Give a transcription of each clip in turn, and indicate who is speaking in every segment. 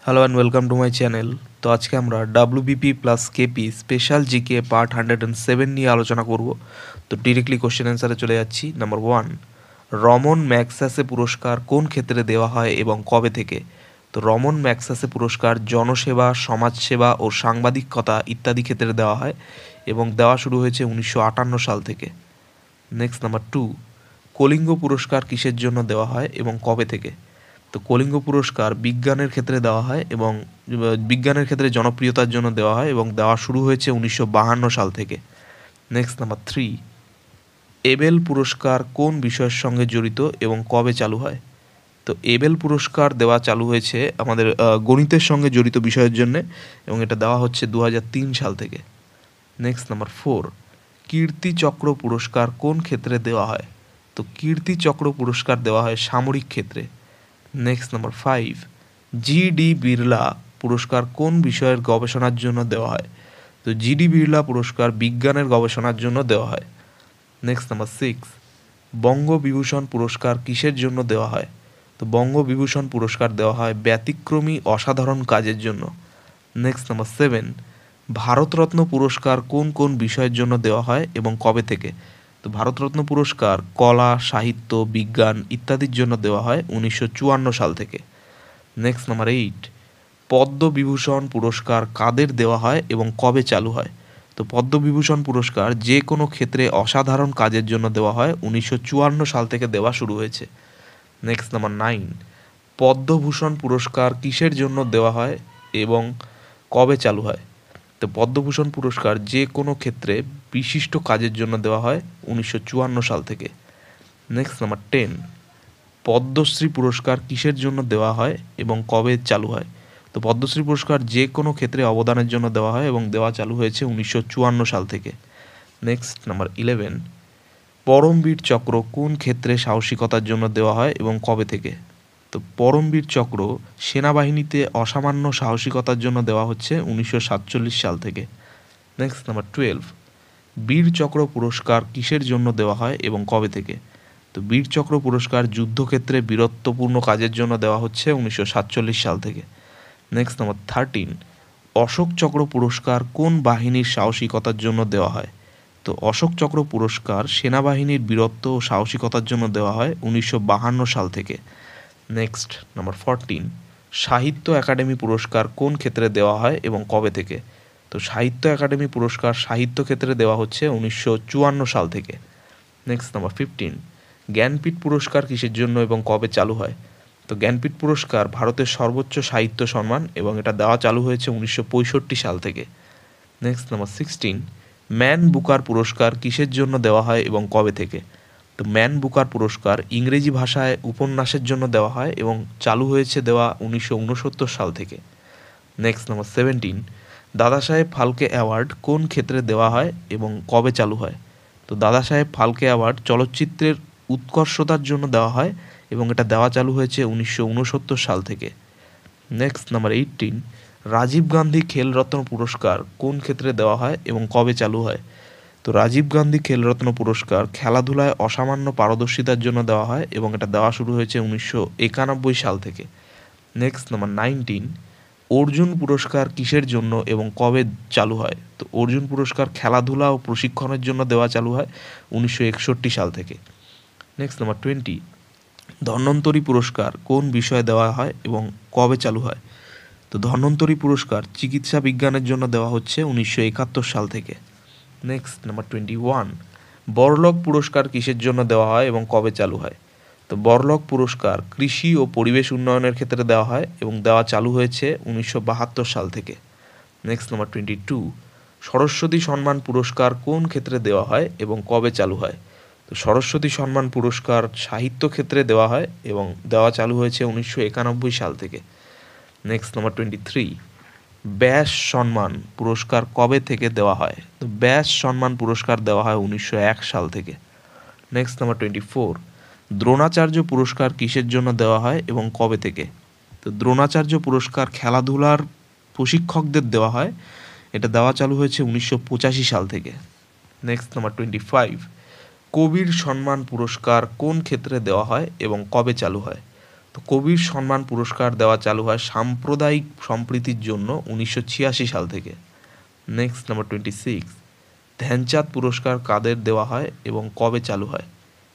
Speaker 1: Hello and welcome to my channel. তো আজকে আমরা WBP plus KP special GK part 107 নিয়ে আলোচনা করব। তো ডিরেক্টলি কোশ্চেন অ্যান্সারে চলে যাচ্ছি। নাম্বার 1, রমন ম্যাগসাসে পুরস্কার কোন ক্ষেত্রে দেওয়া হয় এবং কবে থেকে? তো রমন ম্যাগসাসে পুরস্কার জনসেবা, সমাজসেবা ও সাংবাদিকতা ইত্যাদি ক্ষেত্রে দেওয়া হয় এবং দেওয়া শুরু হয়েছে 1958 সাল থেকে। নেক্সট নাম্বার 2, কলিঙ্গ পুরস্কার কিসের জন্য দেওয়া হয় এবং কবে থেকে? তো কলিঙ্গ পুরস্কার বিজ্ঞানের ক্ষেত্রে দেওয়া হয় এবং বিজ্ঞানের ক্ষেত্রে জনপ্রিয়তার জন্য দেওয়া হয় এবং দেওয়া শুরু হয়েছে 1952 সাল থেকে। নেক্সট নাম্বার 3, এবেল পুরস্কার কোন বিষয়ের সঙ্গে জড়িত এবং কবে চালু হয়? তো এবেল পুরস্কার দেওয়া চালু হয়েছে আমাদের গণিতের সঙ্গে জড়িত বিষয়ের জন্য এবং এটা দেওয়া হচ্ছে 2003 সাল থেকে। নেক্সট নাম্বার 4, কীর্তিচক্র পুরস্কার কোন ক্ষেত্রে দেওয়া হয়? তো কীর্তিচক্র পুরস্কার দেওয়া হয় সামরিক ক্ষেত্রে। নেক্সট নাম্বার 5, জিডি বিড়লা পুরস্কার কোন বিষয়ের গবেষণার জন্য দেওয়া হয়? তো জিডি বিড়লা পুরস্কার বিজ্ঞানের গবেষণার জন্য দেওয়া হয়। নেক্সট নাম্বার 6, বঙ্গবিভূষণ পুরস্কার কিসের জন্য দেওয়া হয়? তো বঙ্গবিভূষণ পুরস্কার দেওয়া হয় ব্যতিক্রমী অসাধারণ কাজের জন্য। নেক্সট নাম্বার 7, ভারতরত্ন পুরস্কার কোন কোন বিষয়ের জন্য দেওয়া হয় এবং কবে থেকে? তো ভারতরত্ন পুরস্কার কলা, সাহিত্য, বিজ্ঞান ইত্যাদির জন্য দেওয়া হয় 1954 সাল থেকে। নেক্সট নাম্বার 8, পদ্মবিভূষণ পুরস্কার কাদের দেওয়া হয় এবং কবে চালু হয়? তো পদ্মবিভূষণ পুরস্কার যে কোনো ক্ষেত্রে অসাধারণ কাজের জন্য দেওয়া হয় 1954 সাল থেকে দেওয়া শুরু হয়েছে। নেক্সট নাম্বার 9, পদ্মভূষণ পুরস্কার কিসের জন্য দেওয়া হয় এবং কবে চালু হয়? তো পদ্মভূষণ পুরস্কার যে কোনো ক্ষেত্রে বিশিষ্ট কাজের জন্য দেওয়া হয় 1954 সাল থেকে। নেক্সট নাম্বার 10, পদ্মশ্রী পুরস্কার কিসের জন্য দেওয়া হয় এবং কবে চালু হয়? তো পদ্মশ্রী পুরস্কার যে কোনো ক্ষেত্রে অবদানের জন্য দেওয়া হয় এবং দেওয়া চালু হয়েছে 1954 সাল থেকে। নেক্সট নাম্বার 11, পরমবীর চক্র কোন ক্ষেত্রে সাহসিকতার জন্য দেওয়া হয় এবং কবে থেকে? তো পরমবীর চক্র সেনাবাহিনীতে অসামান্য সাহসিকতার জন্য দেওয়া হচ্ছে 1947 সাল থেকে। নেক্সট নাম্বার 12, বীর চক্র পুরস্কার কিসের জন্য দেওয়া হয় এবং কবে থেকে? তো বীর চক্র পুরস্কার যুদ্ধক্ষেত্রে বীরত্বপূর্ণ কাজের জন্য দেওয়া হচ্ছে 1947 সাল থেকে। নেক্সট নাম্বার 13, অশোক চক্র পুরস্কার কোন বাহিনীর সাহসিকতার জন্য দেওয়া হয়? তো অশোক চক্র পুরস্কার সেনাবাহিনীর বীরত্ব ও সাহসিকতার জন্য দেওয়া হয় 1952 সাল থেকে। নেক্সট নাম্বার 14, সাহিত্য একাডেমি পুরস্কার কোন ক্ষেত্রে দেওয়া হয় এবং কবে থেকে? তো সাহিত্য একাডেমি পুরস্কার সাহিত্য ক্ষেত্রে দেওয়া হচ্ছে 1954 সাল থেকে। নেক্সট নাম্বার 15, জ্ঞানপীঠ পুরস্কার কিসের জন্য এবং কবে চালু হয়? তো জ্ঞানপীঠ পুরস্কার ভারতের সর্বোচ্চ সাহিত্য সম্মান এবং এটা দেওয়া চালু হয়েছে 1965 সাল থেকে। নেক্সট নাম্বার 16, ম্যান বুকার পুরস্কার কিসের জন্য দেওয়া হয় এবং কবে থেকে? তো ম্যান বুকার পুরস্কার ইংরেজি ভাষায় উপন্যাসের জন্য দেওয়া হয় এবং চালু হয়েছে দেওয়া 1969 সাল থেকে। Next number 17, Dadasaheb Phalke award কোন ক্ষেত্রে দেওয়া হয় এবং কবে চালু হয়? তো দাদাসাহেব ফালকে অ্যাওয়ার্ড চলচ্চিত্রের উৎকর্ষতার জন্য দেওয়া হয় এবং এটা দেওয়া চালু হয়েছে 1969 সাল থেকে। নেক্সট নাম্বার 18, রাজীব গান্ধী খেলরত্ন পুরস্কার কোন ক্ষেত্রে দেওয়া হয় এবং কবে চালু হয়? তো রাজীব গান্ধী খেলরত্ন পুরস্কার খেলাধুলায় অসামান্য পারদর্শিতার জন্য দেওয়া হয় এবং এটা দেওয়া শুরু হয়েছে 1991 সাল থেকে। নেক্সট নাম্বার 19, অর্জুন পুরস্কার কিসের জন্য এবং কবে চালু হয়? তো অর্জুন পুরস্কার খেলাধুলা ও প্রশিক্ষণের জন্য দেওয়া চালু হয় 1961 সাল থেকে। নেক্সট নাম্বার 20, ধন্বন্তরী পুরস্কার কোন বিষয়ে দেওয়া হয় এবং কবে চালু হয়? তো ধন্বন্তরী পুরস্কার চিকিৎসা বিজ্ঞানের জন্য দেওয়া হচ্ছে 1971 সাল থেকে। নেক্সট নাম্বার 21, বড়লক পুরস্কার কিসের জন্য দেওয়া হয় এবং কবে চালু হয়? তো বড়লক পুরস্কার কৃষি ও পরিবেশ উন্নয়নের ক্ষেত্রে দেওয়া হয় এবং দেওয়া চালু হয়েছে 1972 সাল থেকে। নেক্সট নাম্বার 22, সরস্বতী সম্মান পুরস্কার কোন ক্ষেত্রে দেওয়া হয় এবং কবে চালু হয়? তো সরস্বতী সম্মান পুরস্কার সাহিত্য ক্ষেত্রে দেওয়া হয় এবং দেওয়া চালু হয়েছে 1991 সাল থেকে। নেক্সট নাম্বার 23, ব্যাস সম্মান পুরস্কার কবে থেকে দেওয়া হয়? তো ব্যাস সম্মান পুরস্কার দেওয়া হয় 1901 সাল থেকে। নেক্সট নাম্বার 24, দ্রোণাচার্য পুরস্কার কিসের জন্য দেওয়া হয় এবং কবে থেকে? তো দ্রোণাচার্য পুরস্কার খেলাধুলার প্রশিক্ষকদের দেওয়া হয়, এটা দেওয়া চালু হয়েছে 1985 সাল থেকে। নেক্সট নাম্বার 25, কবির সম্মান পুরস্কার কোন ক্ষেত্রে দেওয়া হয় এবং কবে চালু হয়? তো কবির সম্মান পুরস্কার দেওয়া চালু হয় সাম্প্রদায়িক সম্প্রীতির জন্য 1986 সাল থেকে। নেক্সট নাম্বার 26, ধ্যানচাঁদ পুরস্কার কাদের দেওয়া হয় এবং কবে চালু হয়?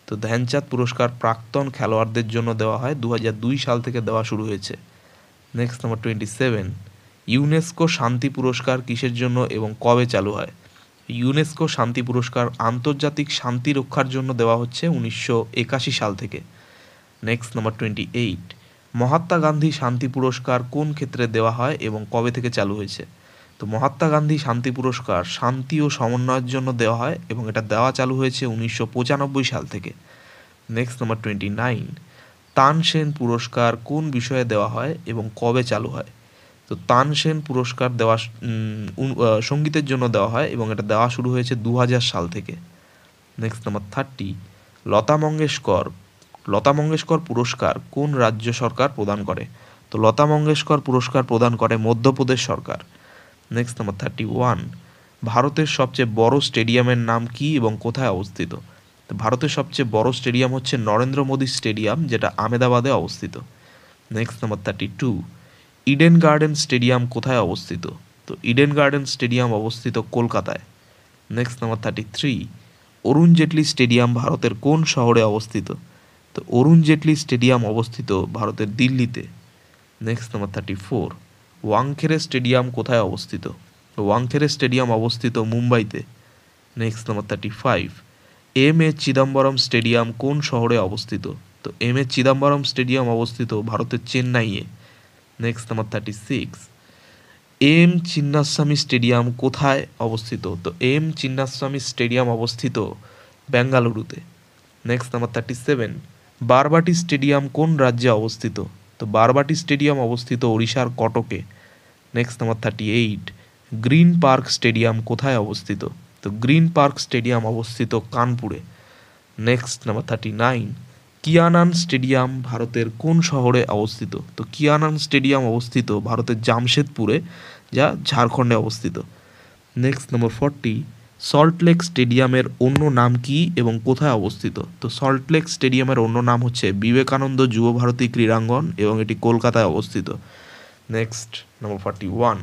Speaker 1: তো ধ্যানচাঁদ পুরস্কার প্রাক্তন খেলোয়াড়দের জন্য দেওয়া হয় 2002 সাল থেকে দেওয়া শুরু হয়েছে। নেক্সট নাম্বার 27, ইউনেস্কো শান্তি পুরস্কার কিসের জন্য এবং কবে চালু হয়? ইউনেস্কো শান্তি পুরস্কার আন্তর্জাতিক শান্তি রক্ষার জন্য দেওয়া হচ্ছে 1981 সাল থেকে। নেক্সট নাম্বার 28, মহাত্মা গান্ধী শান্তি পুরস্কার কোন ক্ষেত্রে দেওয়া হয় এবং কবে থেকে চালু হয়েছে? তো মহাত্মা গান্ধী শান্তি পুরস্কার শান্তি ও সমন্বয়ের জন্য দেওয়া হয় এবং এটা দেওয়া চালু হয়েছে 1995 সাল থেকে। নেক্সট নাম্বার 29, তানসেন পুরস্কার কোন বিষয়ে দেওয়া হয় এবং কবে চালু হয়? তো তানসেন পুরস্কার দেওয়া সঙ্গীতের জন্য দেওয়া হয় এবং এটা দেওয়া শুরু হয়েছে 2000 সাল থেকে। নেক্সট নাম্বার 30, লতা মঙ্গেশকর পুরস্কার কোন রাজ্য সরকার প্রদান করে? তো লতা মঙ্গেশকর পুরস্কার প্রদান করে মধ্যপ্রদেশ সরকার। নেক্সট নাম্বার 31, ভারতের সবচেয়ে বড় স্টেডিয়ামের নাম কি এবং কোথায় অবস্থিত? তো ভারতের সবচেয়ে বড় স্টেডিয়াম হচ্ছে নরেন্দ্র মোদী স্টেডিয়াম, যেটা আহমেদাবাদে অবস্থিত। Next number 32, Eden garden stadium কোথায় অবস্থিত? তো ইডেন গার্ডেন স্টেডিয়াম অবস্থিত কলকাতায়। Next number 33, Arun Jaitley stadium ভারতের কোন শহরে অবস্থিত? তো অরুণ জেটলি স্টেডিয়াম অবস্থিত ভারতের দিল্লিতে। নেক্সট নাম্বার 34, ওয়াংখেড়ে স্টেডিয়াম কোথায় অবস্থিত? তো ওয়াংখেড়ে স্টেডিয়াম অবস্থিত মুম্বাইতে। নেক্সট নাম্বার 35, এ চিদম্বরম স্টেডিয়াম কোন শহরে অবস্থিত? তো চিদম্বরম স্টেডিয়াম অবস্থিত ভারতের চেন্নাইয়ে। নেক্সট নাম্বার 36, চিন্নাস্বামী স্টেডিয়াম কোথায় অবস্থিত? তো চিন্নাস্বামী স্টেডিয়াম অবস্থিত বেঙ্গালুরুতে। নেক্সট নাম্বার 37, বারবাটি স্টেডিয়াম কোন রাজ্যে অবস্থিত? তো বারবাটি স্টেডিয়াম অবস্থিত ওড়িশার কটকে। Next number 38, Green Park stadium কোথায় অবস্থিত? তো গ্রিন পার্ক স্টেডিয়াম অবস্থিত কানপুরে। নেক্সট নাম্বার 39, কিয়ানান স্টেডিয়াম ভারতের কোন শহরে অবস্থিত? তো কিয়ানান স্টেডিয়াম অবস্থিত ভারতের জামশেদপুরে, যা ঝাড়খণ্ডে অবস্থিত। নেক্সট নাম্বার 40, সল্টলেক স্টেডিয়ামের অন্য নাম কি এবং কোথায় অবস্থিত? তো সল্টলেক স্টেডিয়ামের অন্য নাম হচ্ছে বিবেকানন্দ যুবভারতী ক্রীড়াঙ্গন এবং এটি কলকাতায় অবস্থিত। Next number 41,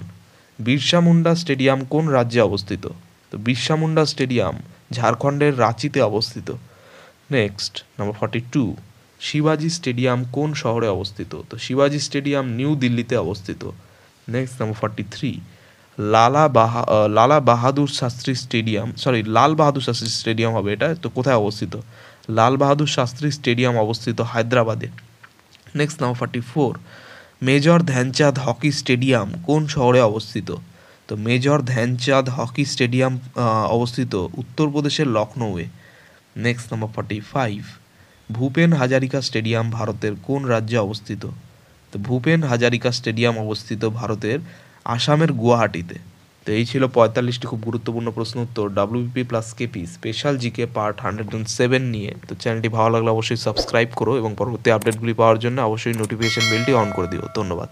Speaker 1: Birsa Munda stadium কোন রাজ্যে অবস্থিত? তো বিরসা মুন্ডা স্টেডিয়াম ঝাড়খণ্ডের রাঁচিতে অবস্থিত। নেক্সট নাম্বার 42, শিবাজি স্টেডিয়াম কোন শহরে অবস্থিত? তো শিবাজি স্টেডিয়াম নিউ দিল্লিতে অবস্থিত। Next number 43, Lal Bahadur Shastri stadium হবে এটা, তো কোথায় অবস্থিত? লাল বাহাদুর শাস্ত্রী স্টেডিয়াম অবস্থিত হায়দ্রাবাদে। Next number 44, major Dhyanchand hockey stadium কোন শহরে অবস্থিত? তো মেজর ধ্যানচাঁদ হকি স্টেডিয়াম অবস্থিত উত্তরপ্রদেশের লখনৌয়ে। Next number 45, Bhupen Hazarika stadium ভারতের কোন রাজ্যে অবস্থিত? তো ভূপেন হাজারিকা স্টেডিয়াম অবস্থিত ভারতের আসামের গুয়াহাটিতে। তো এই ছিল 45টি খুব গুরুত্বপূর্ণ প্রশ্ন উত্তর WBP plus KP special GK part 107 নিয়ে। তো চ্যানেলটি ভালো লাগলে অবশ্যই সাবস্ক্রাইব করো এবং পরবর্তী আপডেটগুলি পাওয়ার জন্য অবশ্যই নোটিফিকেশন বেলটি অন করে দিও। ধন্যবাদ।